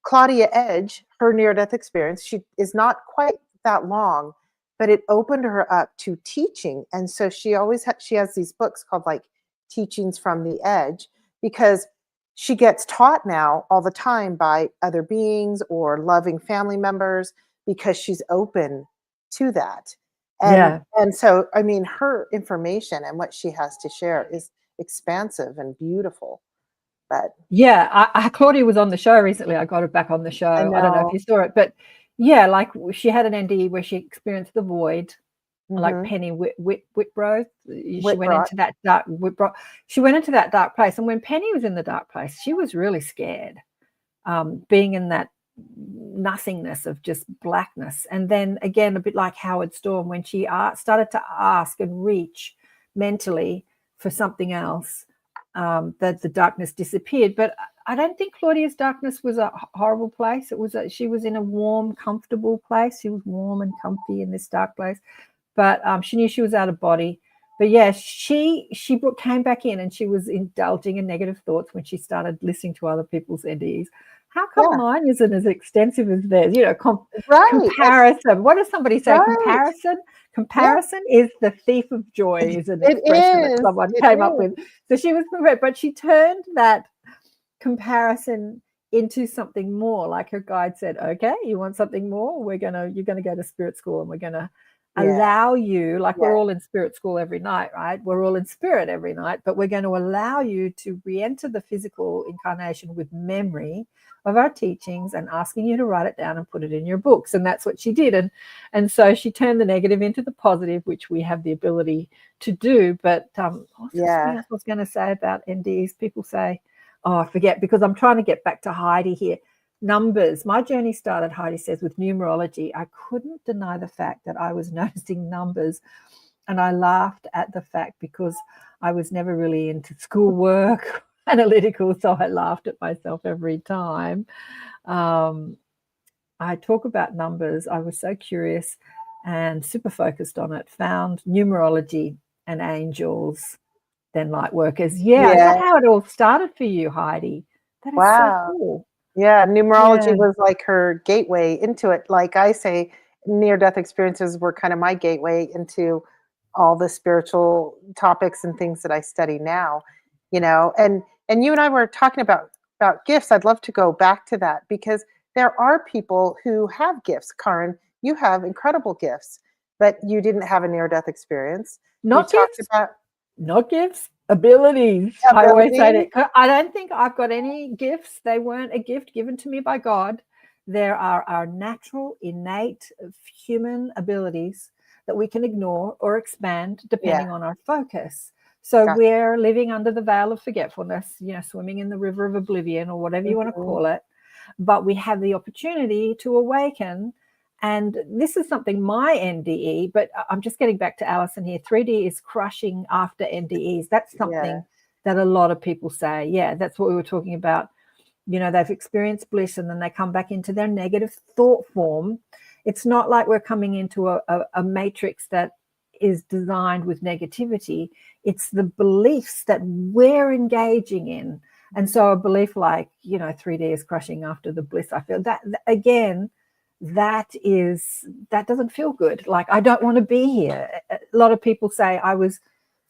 Claudia Edge, her near-death experience, she is not quite that long, but it opened her up to teaching. And so she always she has these books called like Teachings from the Edge, because she gets taught now all the time by other beings or loving family members because she's open to that. And Yeah. and so I mean her information and what she has to share is expansive and beautiful. But Yeah, Claudia was on the show recently. I got her back on the I show. I don't know if know. you saw it, but yeah, like she had an NDE where she experienced the void, like Mhm. Penny Whitbrow. She went Whitbroad. into that dark Whitbrow. She went into that dark place, and when Penny was in the dark place, she was really scared, being in that nothingness of just blackness. And then again, a bit like Howard Storm, when she started to ask and reach mentally for something else, that the darkness disappeared. But I don't think Claudia's darkness was a horrible place. It was she was in a warm, comfortable place. She was warm and comfy in this dark place, but she knew she was out of body. But yeah, she came back in, and she was indulging in negative thoughts when she started listening to other people's NDEs. How come Yeah. mine isn't as extensive as theirs? You know, Right. comparison. What does somebody say? Right. Comparison. Yeah. Comparison is the thief of joy, is an It expression that is. someone It came up is. with. So she was correct, but she turned that comparison into something more. Like her guide said, okay, you want something more, you're gonna go to spirit school, and we're gonna Yeah. allow you, like Yeah. we're all in spirit school every night, right? We're all in spirit every night, but we're going to allow you to re-enter the physical incarnation with memory of our teachings, and asking you to write it down and put it in your books. And that's what she did. And so she turned the negative into the positive, which we have the ability to do. But what's something else I was going to say about NDEs? People say, oh, I forget, because I'm trying to get back to Heidi here. Numbers. My journey started, Heidi says, with numerology. I couldn't deny the fact that I was noticing numbers, and I laughed at the fact because I was never really into schoolwork, analytical, so I laughed at myself every time. I talk about numbers. I was so curious and super focused on it, found numerology and angels, then light workers. Yeah, is Yeah. that how it all started for you, Heidi? That is so Wow. cool. Yeah, numerology Yeah. was like her gateway into it. Like I say, near-death experiences were kind of my gateway into all the spiritual topics and things that I study now, you know. And you and I were talking about gifts. I'd love to go back to that because there are people who have gifts. Karen, you have incredible gifts, but you didn't have a near-death experience. You Not talked gifts, about not gifts, abilities. I always say abilities. that. I don't think I've got any gifts. They weren't a gift given to me by God. There are our natural, innate human abilities that we can ignore or expand Yeah, depending on our focus. So gotcha. we're living under the veil of forgetfulness, swimming in the river of oblivion, or whatever you want to Mhm. call it. But we have the opportunity to awaken. And this is something my NDE, but I'm just getting back to Alison here. 3D is crushing after NDEs. That's Yeah, something that a lot of people say. Yeah, that's what we were talking about. They've experienced bliss, and then they come back into their negative thought form. It's not like we're coming into a matrix that is designed with negativity. It's the beliefs that we're engaging in. And so a belief like, 3D is crushing after the bliss, I feel that, again, that doesn't feel good. Like, I don't want to be here. A lot of people say I was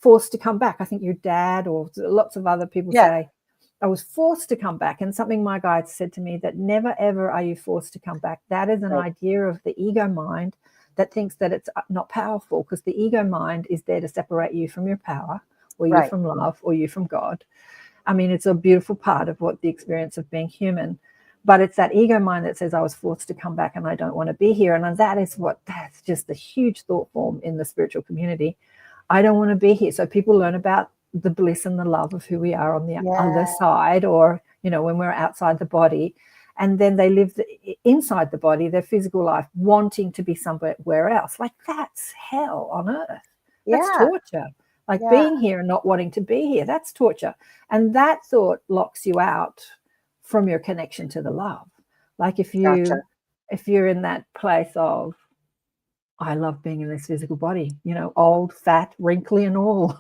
forced to come back. I think your dad or lots of other people yeah, say I was forced to come back. And something my guide said to me, that never ever are you forced to come back. That is an right, idea of the ego mind that thinks that it's not powerful, because the ego mind is there to separate you from your power, or you right. from love, or you from God. I mean, it's a beautiful part of what the experience of being human. But it's that ego mind that says I was forced to come back and I don't want to be here. And that's just a huge thought form in the spiritual community. I don't want to be here. So people learn about the bliss and the love of who we are on the other Yeah, side, or, when we're outside the body. And then they live inside the body, their physical life, wanting to be somewhere else. Like, that's hell on earth. That's yeah, torture. Like, yeah. being here and not wanting to be here, that's torture. And that thought locks you out from your connection to the love. Like, if Gotcha. you're in that place of, I love being in this physical body, old, fat, wrinkly, and all,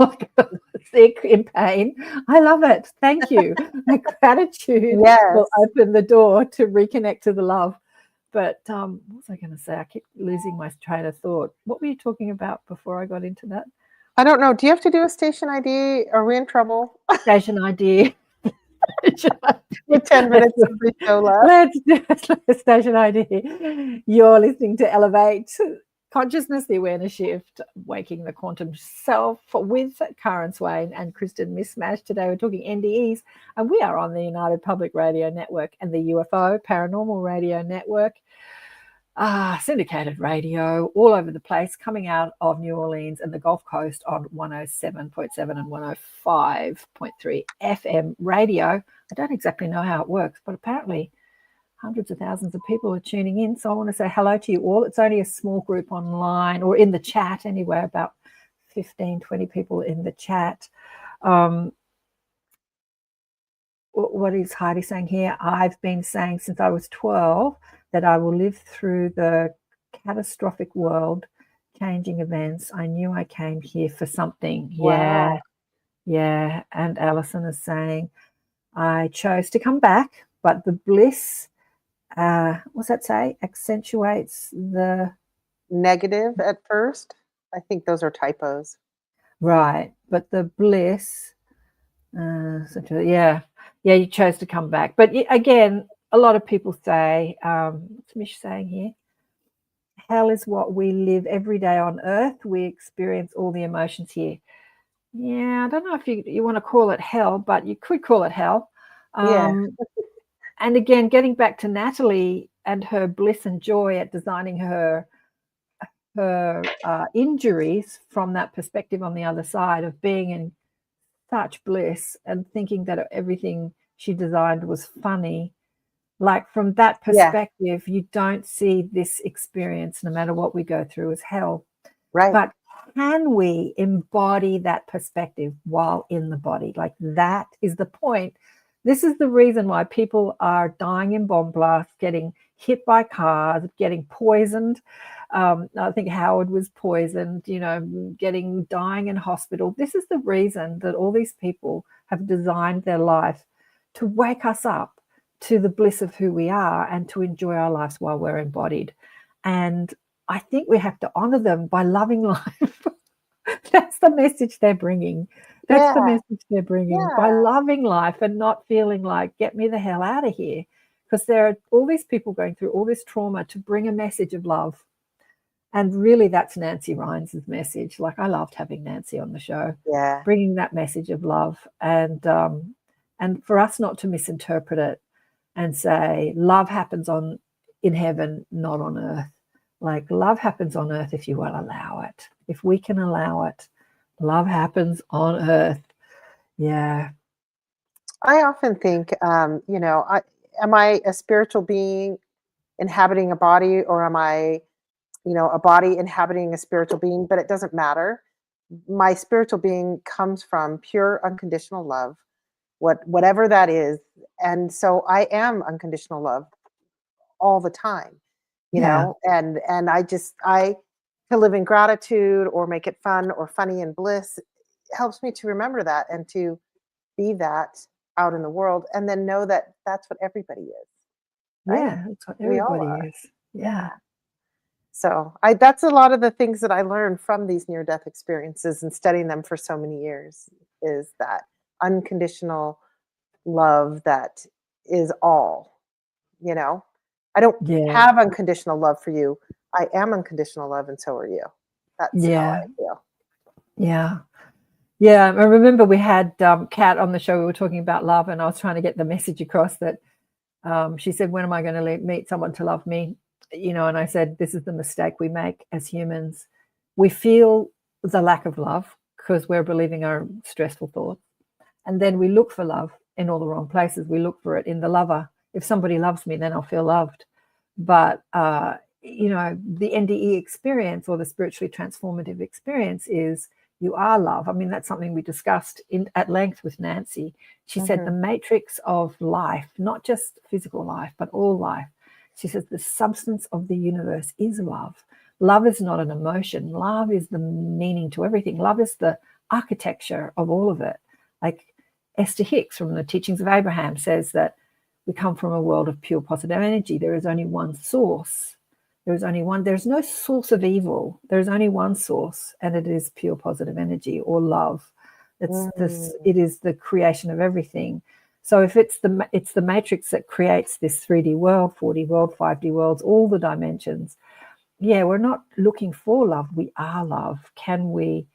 sick, in pain. I love it. Thank you. My gratitude will Yes. open the door to reconnect to the love. But what was I going to say? I keep losing my train of thought. What were you talking about before I got into that? I don't know. Do you have to do a station ID? Are we in trouble? Station ID. With 10 minutes of the show left. Let's do station ID. You're listening to Elevate Consciousness, the Awareness Shift, Waking the Quantum Self with Karen Swain and Kristen Mismash. Today we're talking NDEs, and we are on the United Public Radio Network and the UFO Paranormal Radio Network. Syndicated radio all over the place, coming out of New Orleans and the Gulf Coast on 107.7 and 105.3 FM radio. I don't exactly know how it works, but apparently hundreds of thousands of people are tuning in. So I want to say hello to you all. It's only a small group online or in the chat anyway, about 15, 20 people in the chat. What is Heidi saying here? I've been saying since I was 12 that I will live through the catastrophic world changing events. I knew I came here for something. Wow. Yeah. And Alison is saying, I chose to come back, but the bliss, what's that say? Accentuates the Negative at first. I think those are typos. Right. But the bliss, you chose to come back. But again, a lot of people say, what's Mish saying here? Hell is what we live every day on earth. We experience all the emotions here. Yeah, I don't know if you want to call it hell, but you could call it hell. And again, getting back to Natalie and her bliss and joy at designing her injuries from that perspective on the other side of being in such bliss and thinking that everything she designed was funny. Like from that perspective, you don't see this experience, no matter what we go through, as hell. Right. But can we embody that perspective while in the body? Like that is the point. This is the reason why people are dying in bomb blasts, getting hit by cars, getting poisoned. I think Howard was poisoned, dying in hospital. This is the reason that all these people have designed their life to wake us up to the bliss of who we are and to enjoy our lives while we're embodied. And I think we have to honor them by loving life. That's the message they're bringing. That's the message they're bringing, by loving life and not feeling like, get me the hell out of here. Because there are all these people going through all this trauma to bring a message of love. And really, that's Nancy Rhines' message. Like, I loved having Nancy on the show, bringing that message of love. And for us not to misinterpret it and say, love happens in heaven, not on earth. Like, love happens on earth if you will allow it. If we can allow it, love happens on earth. Yeah. I often think, am I a spiritual being inhabiting a body, or am I, a body inhabiting a spiritual being? But it doesn't matter. My spiritual being comes from pure unconditional love, whatever that is. And so I am unconditional love all the time, and I to live in gratitude or make it fun or funny and bliss helps me to remember that and to be that out in the world, and then know that that's what everybody is. Right? Yeah, that's what everybody is. Yeah. So that's a lot of the things that I learned from these near-death experiences and studying them for so many years, is that unconditional love that is all, I don't have unconditional love for you. I am unconditional love, and so are you. That's how I feel. Yeah. Yeah. I remember we had Kat on the show. We were talking about love, and I was trying to get the message across that she said, when am I going to meet someone to love me? And I said, this is the mistake we make as humans. We feel the lack of love because we're believing our stressful thoughts. And then we look for love in all the wrong places. We look for it in the lover. If somebody loves me, then I'll feel loved. But, the NDE experience, or the spiritually transformative experience, is you are love. I mean, that's something we discussed at length with Nancy. She said the matrix of life, not just physical life, but all life. She says the substance of the universe is love. Love is not an emotion. Love is the meaning to everything. Love is the architecture of all of it. Like Esther Hicks from the Teachings of Abraham says that we come from a world of pure positive energy. There is only one source. There's no source of evil. There's only one source, and it is pure positive energy, or love. It is the creation of everything. So if it's the matrix that creates this 3D world, 4D world, 5D worlds, all the dimensions, yeah, we're not looking for love. We are love. Can we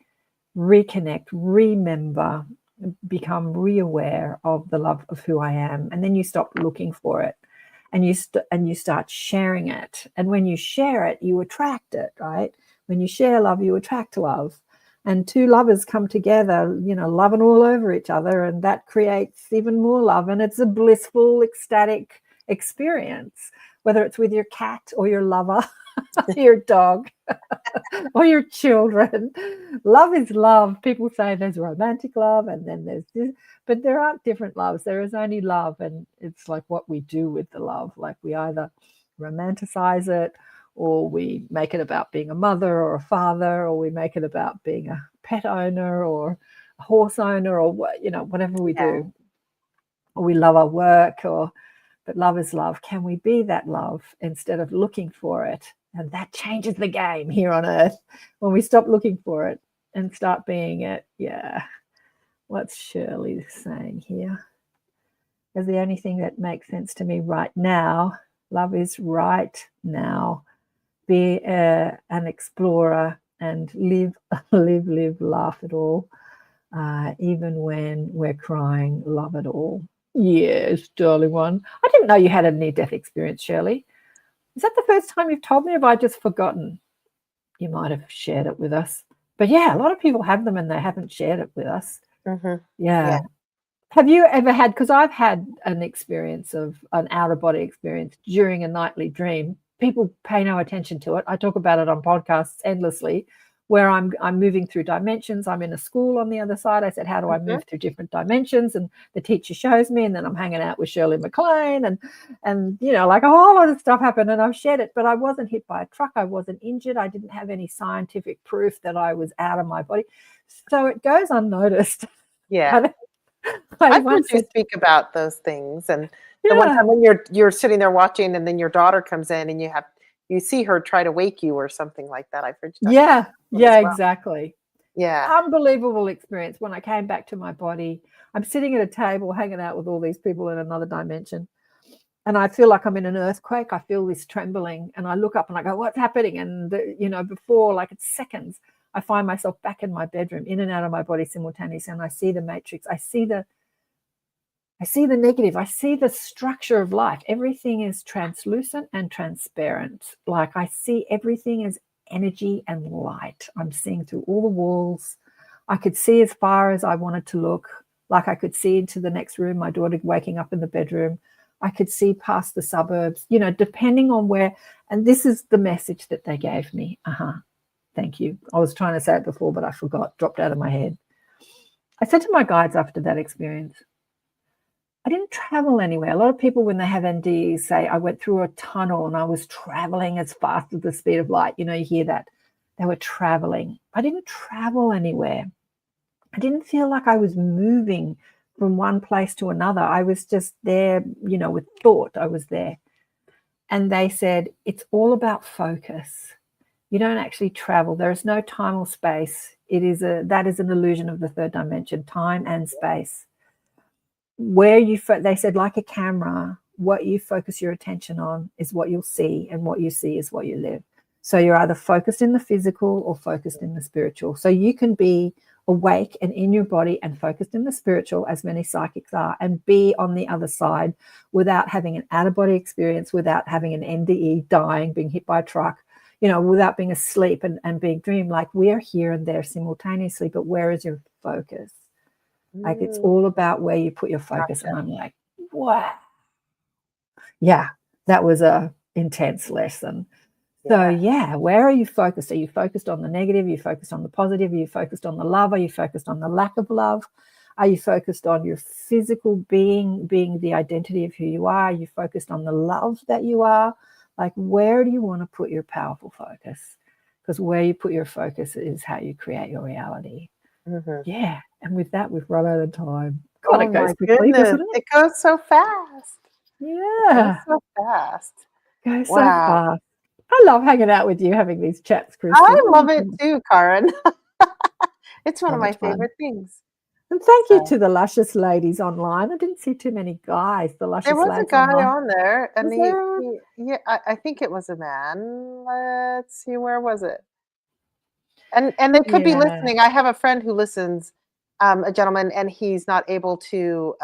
reconnect, remember, become re-aware of the love of who I am? And then you stop looking for it, and you start sharing it. And when you share it, you attract it, right? When you share love, you attract love. And two lovers come together, loving all over each other, and that creates even more love. And it's a blissful, ecstatic experience, whether it's with your cat or your lover, your dog, or your children. Love is love. People say there's romantic love and then there's this, but there aren't different loves. There is only love, and it's like what we do with the love. Like we either romanticize it, or we make it about being a mother or a father, or we make it about being a pet owner or a horse owner, or whatever we do. Or we love our work, but love is love. Can we be that love instead of looking for it? And that changes the game here on earth when we stop looking for it and start being it. Yeah. What's Shirley saying here? Is the only thing that makes sense to me right now. Love is right now. Be an explorer and live, laugh it all. Even when we're crying, love it all. Yes, darling one. I didn't know you had a near-death experience, Shirley. Is that the first time you've told me? Have I just forgotten? You might have shared it with us. But yeah, a lot of people have them and they haven't shared it with us. Mm-hmm. Yeah. Have you ever had, because I've had an experience of an out-of-body experience during a nightly dream. People pay no attention to it. I talk about it on podcasts endlessly, where I'm moving through dimensions. I'm in a school on the other side. I said, how do I move through different dimensions? And the teacher shows me, and then I'm hanging out with Shirley MacLaine, and like a whole lot of stuff happened, and I've shared it, but I wasn't hit by a truck. I wasn't injured. I didn't have any scientific proof that I was out of my body. So it goes unnoticed. Yeah. I've heard you speak about those things, and the one time when you're sitting there watching, and then your daughter comes in, and you see her try to wake you or something like that. I've heard you talk well. Exactly. Yeah. Unbelievable experience. When I came back to my body, I'm sitting at a table hanging out with all these people in another dimension, and I feel like I'm in an earthquake. I feel this trembling, and I look up and I go, what's happening? And before, like it's seconds, I find myself back in my bedroom, in and out of my body simultaneously, and I see the matrix. I see the negative. I see the structure of life. Everything is translucent and transparent. Like I see everything as energy and light. I'm seeing through all the walls. I could see as far as I wanted to look. Like I could see into the next room, my daughter waking up in the bedroom. I could see past the suburbs, depending on where. And this is the message that they gave me. Thank you. I was trying to say it before, but I forgot, dropped out of my head. I said to my guides after that experience, I didn't travel anywhere. A lot of people, when they have NDEs, say, I went through a tunnel and I was traveling as fast as the speed of light. You hear that. They were traveling. I didn't travel anywhere. I didn't feel like I was moving from one place to another. I was just there, with thought. I was there. And they said, it's all about focus. You don't actually travel. There is no time or space. That is an illusion of the third dimension, time and space. Where they said, like a camera, what you focus your attention on is what you'll see, and what you see is what you live. So you're either focused in the physical or focused in the spiritual. So you can be awake and in your body and focused in the spiritual, as many psychics are, and be on the other side without having an out-of-body experience, without having an NDE, dying, being hit by a truck, without being asleep and being dream. Like we're here and there simultaneously, but where is your focus? Like it's all about where you put your focus. Gotcha. And I'm like, wow. Yeah, that was a intense lesson. So where are you focused? Are you focused on the negative? Are you focused on the positive? Are you focused on the love? Are you focused on the lack of love? Are you focused on your physical being the identity of who you are? Are you focused on the love that you are? Like, where do you want to put your powerful focus? Because where you put your focus is how you create your reality. Mm-hmm. Yeah. And with that, we've run out of time. God, it goes quickly, doesn't it? It goes so fast. Yeah. It goes so fast. Goes so fast. I love hanging out with you, having these chats, Kristen. I love it too, Karen. It's one of my favorite things. And thank you So to the luscious ladies online. I didn't see too many guys, the there luscious was a lads guy online. on there, and Was there? yeah, I think it was a man. Let's see, where was it? And they could be Yeah. listening. I have a friend who listens, a gentleman, and he's not able to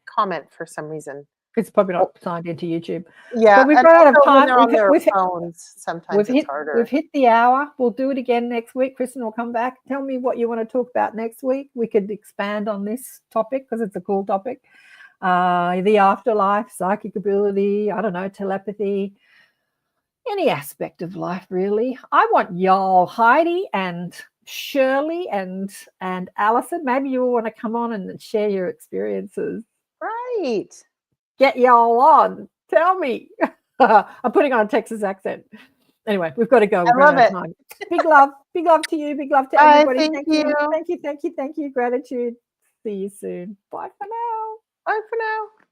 comment for some reason. It's probably Oh, not signed into YouTube. yeah, But we've and run out of also when time. they're on their phones, sometimes it's We've harder. hit the hour. We'll do it again next week. Kristen will come back. Tell me what you want to talk about next week. We could expand on this topic because it's a cool topic. The afterlife, psychic ability, I don't know, telepathy, any aspect of life really. I want y'all, Heidi and Shirley and Alison. Maybe you all want to come on and share your experiences. Right. Get y'all on. Tell me. I'm putting on a Texas accent. Anyway, we've got to go. We've I run love out of it. time. Big love to you. Big love to Bye. everybody. Thank Thank you. you. Thank you. Thank you. Thank you. Gratitude. See you soon. Bye for now. Bye for now.